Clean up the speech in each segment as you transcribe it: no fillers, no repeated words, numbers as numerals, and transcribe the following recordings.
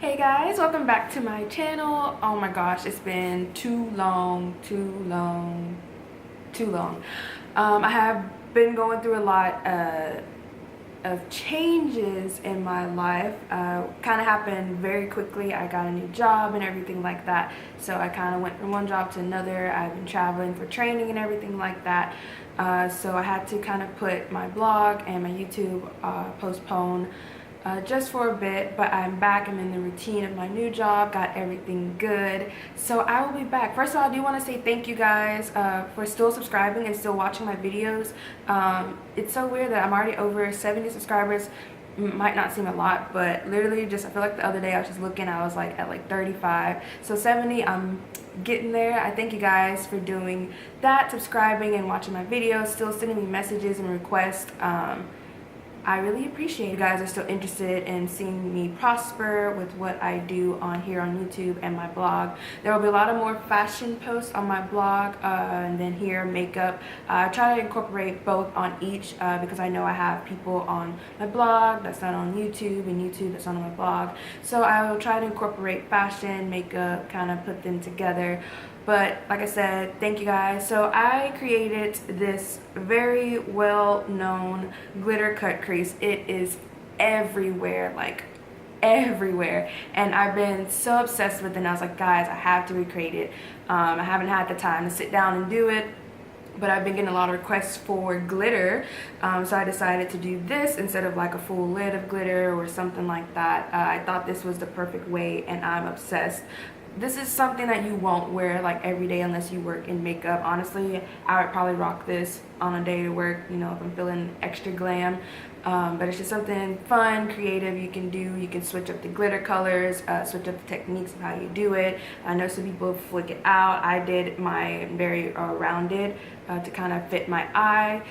Hey guys, welcome back to my channel. Oh my gosh, it's been too long. I have been going through a lot of changes in my life. Kind of happened very quickly. I got a new job and everything like that. So I kind of went from one job to another. I've been traveling for training and everything like that. So I had to kind of put my blog and my YouTube postpone just for a bit, but I'm back. I'm in the routine of my new job, got everything good, so I will be back. First of all, I do want to say thank you guys for still subscribing and still watching my videos. It's so weird that I'm already over 70 subscribers. Might not seem a lot, but literally just I feel like the other day I was just looking, I was like at like 35, so 70, I'm getting there. I thank you guys for doing that, subscribing and watching my videos, still sending me messages and requests. I really appreciate you guys are still interested in seeing me prosper with what I do on here on YouTube and my blog. There will be a lot of more fashion posts on my blog and then here makeup. I try to incorporate both on each because I know I have people on my blog that's not on YouTube and YouTube that's not on my blog. So I will try to incorporate fashion, makeup, kind of put them together. But like I said, thank you guys. So I created this very well-known glitter cut crease. It is everywhere, like everywhere, and I've been so obsessed with it, and I was like, guys, I have to recreate it. I haven't had the time to sit down and do it, but I've been getting a lot of requests for glitter, so I decided to do this instead of like a full lid of glitter or something like that. I thought this was the perfect way, and I'm obsessed. This is something that you won't wear like every day unless you work in makeup. Honestly, I would probably rock this on a day to work, you know, if I'm feeling extra glam. But it's just something fun, creative you can do. You can switch up the glitter colors, switch up the techniques of how you do it. I know some people flick it out. I did my very rounded to kind of fit my eye.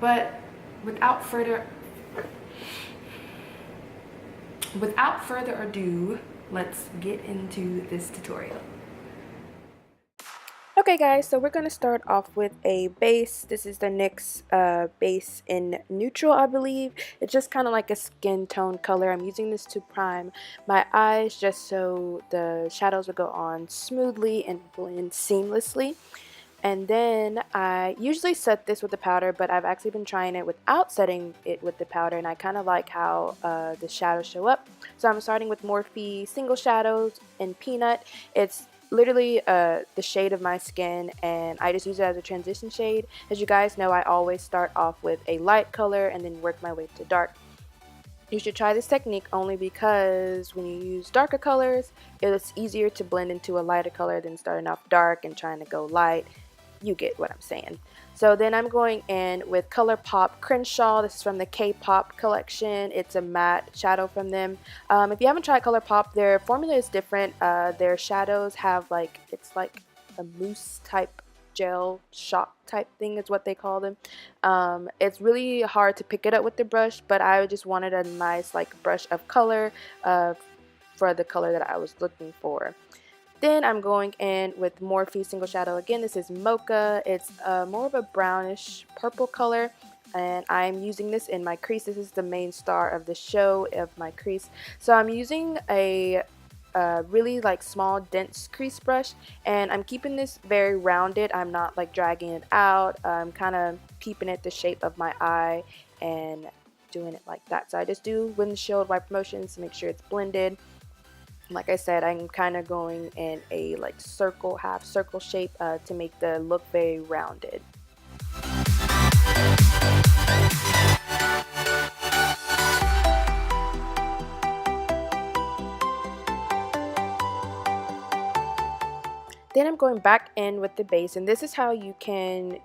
But without further ado, let's get into this tutorial. Okay guys, so we're going to start off with a base. This is the NYX base in neutral, I believe. It's just kind of like a skin tone color. I'm using this to prime my eyes just so the shadows will go on smoothly and blend seamlessly. And then I usually set this with the powder, but I've actually been trying it without setting it with the powder, and I kind of like how the shadows show up. So I'm starting with Morphe Single Shadows in Peanut. It's literally the shade of my skin, and I just use it as a transition shade. As you guys know, I always start off with a light color and then work my way to dark. You should try this technique only because when you use darker colors, it's easier to blend into a lighter color than starting off dark and trying to go light. You get what I'm saying. So then I'm going in with Colourpop Crenshaw. This is from the K-pop collection. It's a matte shadow from them. If you haven't tried Colourpop, their formula is different. Their shadows have like, it's like a mousse type gel shot type thing is what they call them. It's really hard to pick it up with the brush, but I just wanted a nice like brush of color for the color that I was looking for. Then I'm going in with Morphe Single Shadow. Again, this is Mocha. It's more of a brownish purple color, and I'm using this in my crease. This is the main star of the show of my crease. So I'm using a really like small dense crease brush, and I'm keeping this very rounded. I'm not like dragging it out. I'm kind of keeping it the shape of my eye and doing it like that. So I just do windshield wipe motions to make sure it's blended. Like I said, I'm kind of going in a like circle, half circle shape to make the look very rounded. Then I'm going back in with the base, and this is how you can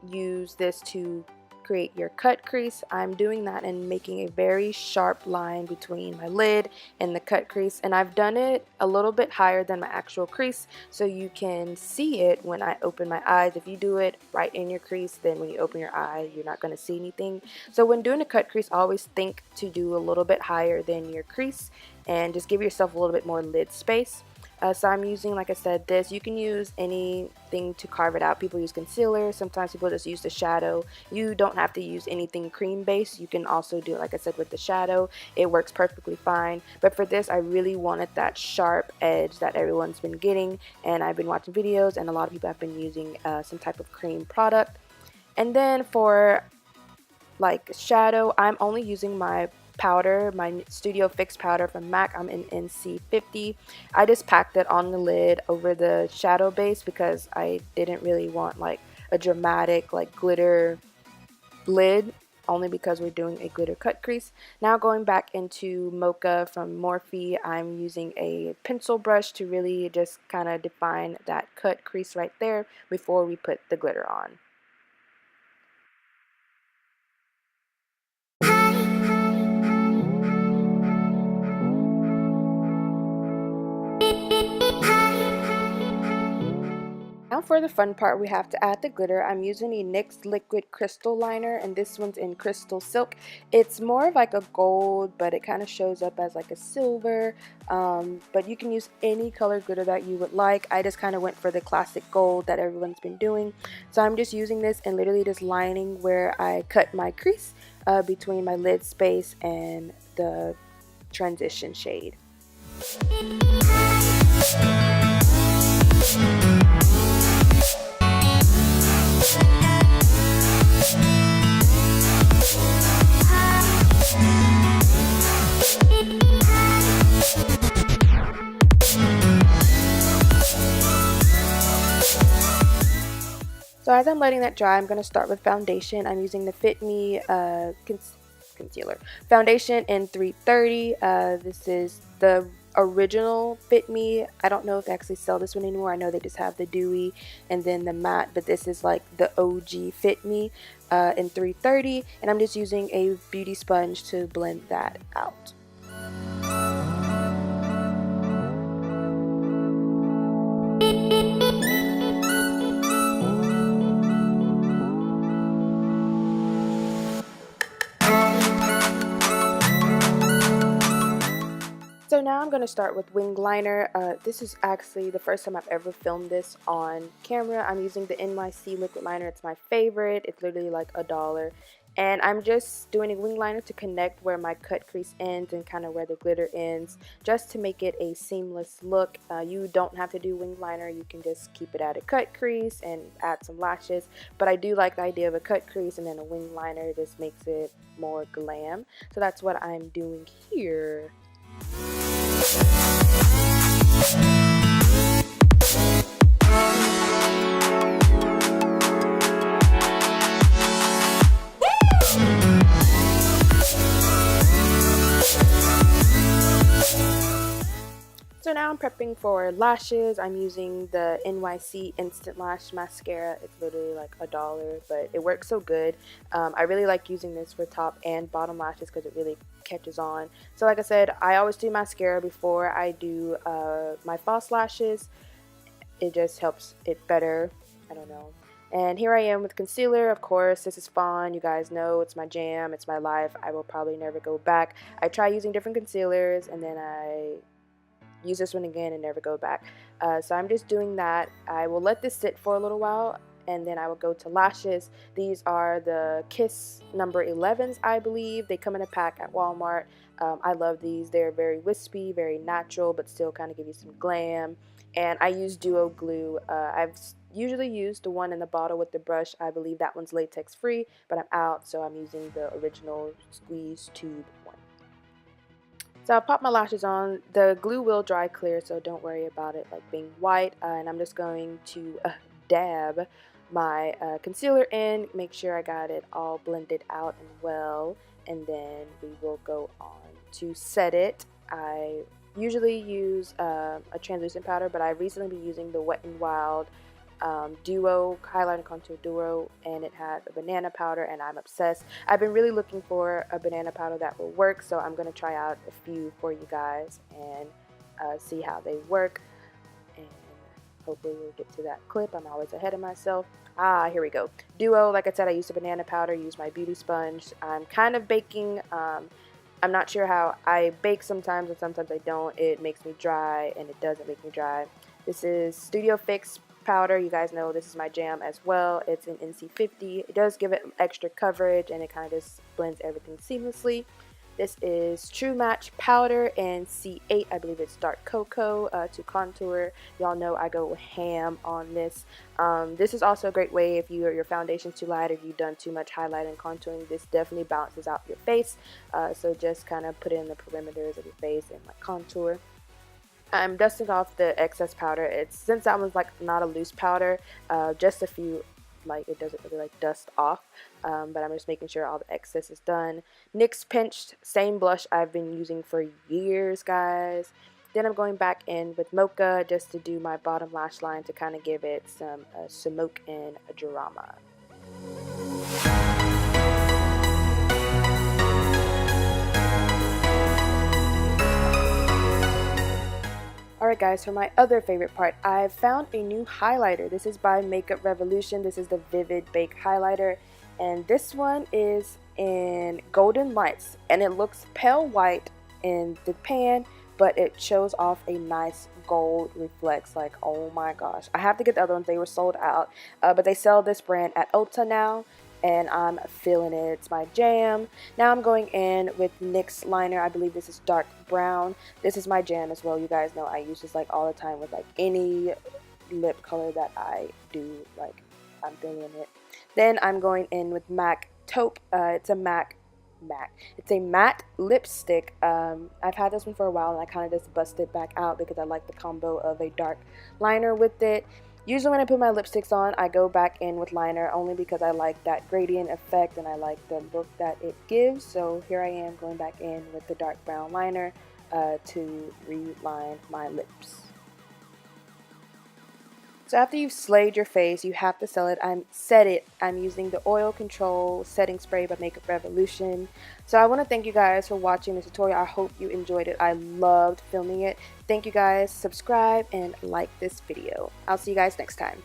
use this to create your cut crease. I'm doing that and making a very sharp line between my lid and the cut crease, and I've done it a little bit higher than my actual crease so you can see it when I open my eyes. If you do it right in your crease, then when you open your eye you're not going to see anything. So when doing a cut crease, always think to do a little bit higher than your crease and just give yourself a little bit more lid space. So I'm using, like I said, this. You can use anything to carve it out. People use concealer. Sometimes people just use the shadow. You don't have to use anything cream based. You can also do it, like I said, with the shadow. It works perfectly fine. But for this, I really wanted that sharp edge that everyone's been getting. And I've been watching videos, and a lot of people have been using some type of cream product. And then for like shadow, I'm only using my powder, my Studio Fix powder from MAC. I'm in NC50. I just packed it on the lid over the shadow base because I didn't really want like a dramatic like glitter lid, only because we're doing a glitter cut crease. Now going back into Mocha from Morphe, I'm using a pencil brush to really just kind of define that cut crease right there before we put the glitter on. Now for the fun part, we have to add the glitter. I'm using a NYX liquid crystal liner, and this one's in Crystal Silk. It's more of like a gold, but it kind of shows up as like a silver, but you can use any color glitter that you would like. I just kind of went for the classic gold that everyone's been doing. So I'm just using this and literally just lining where I cut my crease between my lid space and the transition shade. So as I'm letting that dry, I'm going to start with foundation. I'm using the FitMe concealer foundation in 330. This is the original FitMe. I don't know if they actually sell this one anymore. I know they just have the dewy and then the matte, but this is like the OG FitMe in 330, and I'm just using a beauty sponge to blend that out. So now I'm going to start with wing liner. This is actually the first time I've ever filmed this on camera. I'm using the NYC liquid liner. It's my favorite. It's literally like $1. And I'm just doing a wing liner to connect where my cut crease ends and kind of where the glitter ends, just to make it a seamless look. You don't have to do wing liner. You can just keep it at a cut crease and add some lashes. But I do like the idea of a cut crease and then a wing liner. It just makes it more glam. So that's what I'm doing here. So now I'm prepping for lashes. I'm using the NYC Instant Lash Mascara. It's literally like $1, but it works so good. I really like using this for top and bottom lashes because it really catches on. So like I said, I always do mascara before I do my false lashes. It just helps it better. I don't know. And here I am with concealer. Of course, this is Fawn. You guys know it's my jam. It's my life. I will probably never go back. I try using different concealers and then I use this one again and never go back. So I'm just doing that. I will let this sit for a little while and then I will go to lashes. These are the Kiss number 11s, I believe. They come in a pack at Walmart. I love these. They're very wispy, very natural, but still kind of give you some glam. And I use Duo Glue. I've usually used the one in the bottle with the brush. I believe that one's latex free, but I'm out, so I'm using the original squeeze tube one. So I'll pop my lashes on. The glue will dry clear, so don't worry about it like being white. And I'm just going to dab my concealer in, make sure I got it all blended out and well, and then we will go on to set it. I usually use a translucent powder, but I've recently been using the Wet n Wild Duo highlighter contour duo, and it has a banana powder, and I'm obsessed. I've been really looking for a banana powder that will work, so I'm going to try out a few for you guys and see how they work, and hopefully we'll get to that clip. I'm always ahead of myself. Here we go. Duo, like I said, I used a banana powder, used my beauty sponge. I'm kind of baking I'm not sure how. I bake sometimes and sometimes I don't. It makes me dry and it doesn't make me dry. This is Studio Fix powder. You guys know this is my jam as well. It's an NC50. It does give it extra coverage and it kind of just blends everything seamlessly. This is True Match powder and C8. I believe it's dark cocoa to contour. Y'all know I go ham on this. This is also a great way if your foundation's too light or if you've done too much highlight and contouring. This definitely balances out your face. So just kind of put it in the perimeters of your face and like contour. I'm dusting off the excess powder. Since that one's like not a loose powder, just a few, like it doesn't really like dust off, but I'm just making sure all the excess is done. NYX Pinched, same blush I've been using for years, guys. Then I'm going back in with Mocha just to do my bottom lash line to kind of give it some smoke and drama. Alright guys, for my other favorite part, I've found a new highlighter. This is by Makeup Revolution. This is the Vivid Bake Highlighter. And this one is in Golden Lights. And it looks pale white in the pan, but it shows off a nice gold reflex. Like, oh my gosh. I have to get the other ones. They were sold out. But they sell this brand at Ulta now. And I'm feeling it. It's my jam. Now I'm going in with NYX liner. I believe this is dark brown. This is my jam as well. You guys know I use this like all the time with like any lip color that I do. Like I'm feeling it. Then I'm going in with MAC Taupe. It's a matte lipstick. I've had this one for a while and I kind of just busted it back out because I like the combo of a dark liner with it. Usually when I put my lipsticks on, I go back in with liner only because I like that gradient effect and I like the look that it gives. So here I am going back in with the dark brown liner to reline my lips. So after you've slayed your face, you have to set it. I'm using the Oil Control Setting Spray by Makeup Revolution. So I want to thank you guys for watching this tutorial. I hope you enjoyed it. I loved filming it. Thank you guys. Subscribe and like this video. I'll see you guys next time.